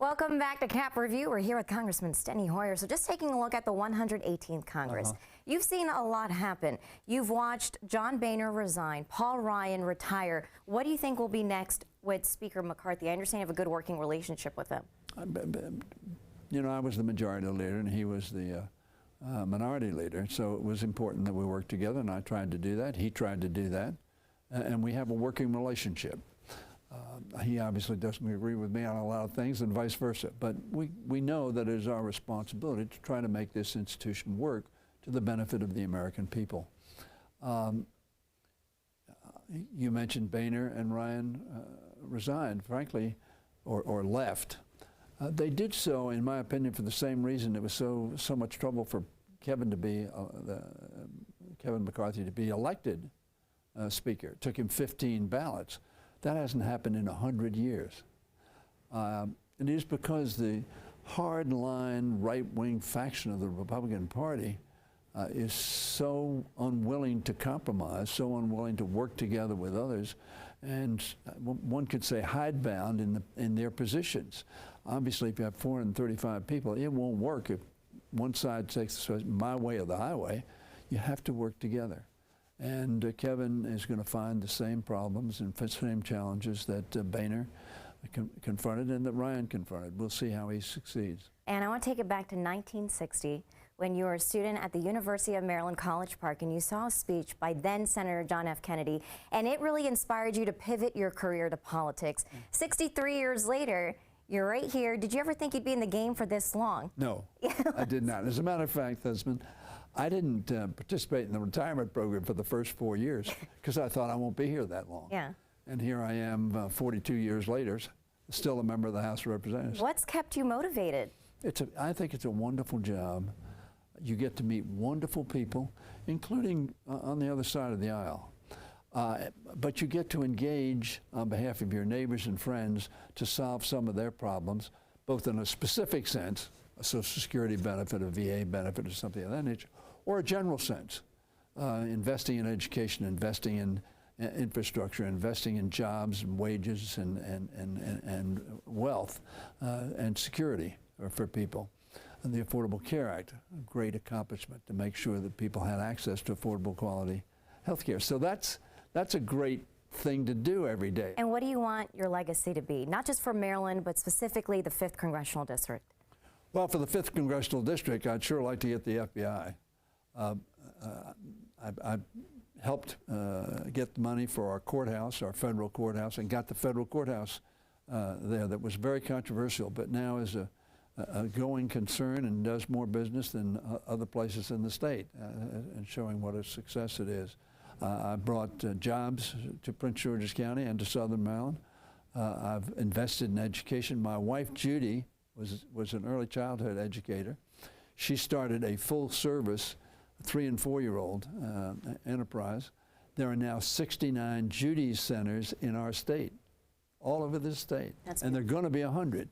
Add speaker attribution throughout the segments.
Speaker 1: Welcome back to Cap Review. We're here with Congressman Steny Hoyer. So just taking a look at the 118th Congress. You've seen a lot happen. You've watched John Boehner resign, Paul Ryan retire. What do you think will be next with Speaker McCarthy? I understand you have a good working relationship with him.
Speaker 2: You know, I was the majority leader and he was the minority leader. So it was important that we worked together, and I tried to do that. He tried to do that. And we have a working relationship. He obviously doesn't agree with me on a lot of things and vice versa, but we know that it is our responsibility to try to make this institution work to the benefit of the American people. You mentioned Boehner and Ryan resigned, frankly, or left. They did so, in my opinion, for the same reason it was so much trouble for Kevin McCarthy to be elected Speaker. It took him 15 ballots. That hasn't happened in 100 years. It is because the hard-line right-wing faction of the Republican Party is so unwilling to compromise, so unwilling to work together with others, and one could say hidebound in their positions. Obviously, if you have 435 people, it won't work if one side takes my way or the highway. You have to work together. And Kevin is going to find the same problems and same challenges that Boehner confronted and that Ryan confronted. We'll see how he succeeds.
Speaker 1: And I want to take it back to 1960 when you were a student at the University of Maryland College Park and you saw a speech by then Senator John F. Kennedy, and it really inspired you to pivot your career to politics. 63 years later, you're right here. Did you ever think you'd be in the game for this long?
Speaker 2: No, I did not. As a matter of fact, Tasmin, I didn't participate in the retirement program for the first 4 years because I thought I won't be here that long.
Speaker 1: Yeah.
Speaker 2: And here I am 42 years later, still a member of the House of Representatives.
Speaker 1: What's kept you motivated?
Speaker 2: I think it's a wonderful job. You get to meet wonderful people, including on the other side of the aisle. But you get to engage on behalf of your neighbors and friends to solve some of their problems, both in a specific sense, a Social Security benefit, a VA benefit, or something of that nature, or a general sense, investing in education, investing in infrastructure, investing in jobs and wages and wealth and security for people. And the Affordable Care Act, a great accomplishment to make sure that people had access to affordable quality health care. So that's a great thing to do every day.
Speaker 1: And what do you want your legacy to be? Not just for Maryland, but specifically the 5th Congressional District.
Speaker 2: Well, for the 5th Congressional District, I'd sure like to get the FBI. I helped get the money for our courthouse, our federal courthouse, and got the federal courthouse there. That was very controversial, but now is a going concern and does more business than other places in the state, and showing what a success it is. I brought jobs to Prince George's County and to Southern Maryland. I've invested in education. My wife, Judy, was an early childhood educator. She started a full-service 3- and 4-year-old enterprise. There are now 69 Judy's centers in our state, all over this state, and they're going to be 100.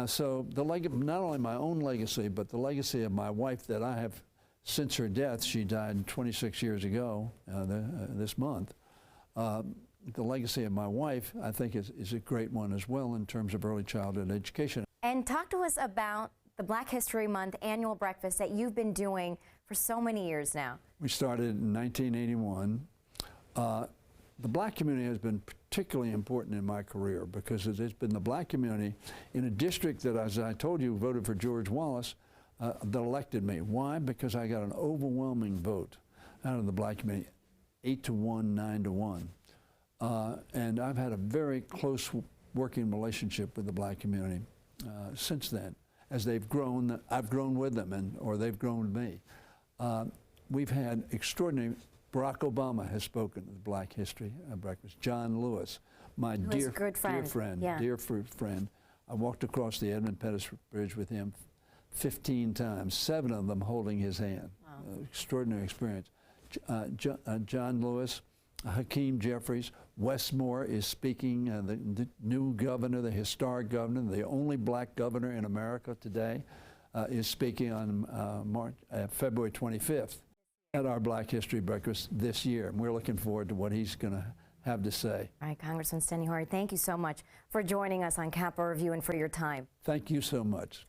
Speaker 2: So not only my own legacy, but the legacy of my wife that I have since her death. She died 26 years ago this month. The legacy of my wife, I think, is a great one as well in terms of early childhood education.
Speaker 1: And talk to us about the Black History Month annual breakfast that you've been doing for so many years now. We
Speaker 2: started in 1981. The black community has been particularly important in my career because it's been the black community in a district that, as I told you, voted for George Wallace, that elected me. Why? Because I got an overwhelming vote out of the black community, 8-1, 9-1. And I've had a very close working relationship with the black community since then. As they've grown, I've grown with them, or they've grown with me. We've had extraordinary. Barack Obama has spoken at the Black History Breakfast. John Lewis, my dear friend. I walked across the Edmund Pettus Bridge with him 15 times, 7 of them holding his hand. Wow. Extraordinary experience. John Lewis, Hakeem Jeffries, Wes Moore is speaking, the new governor, the historic governor, the only black governor in America today, is speaking on February 25th at our Black History Breakfast this year. And we're looking forward to what he's going to have to say.
Speaker 1: All right, Congressman Steny Hoyer, thank you so much for joining us on Capitol Review and for your time.
Speaker 2: Thank you so much.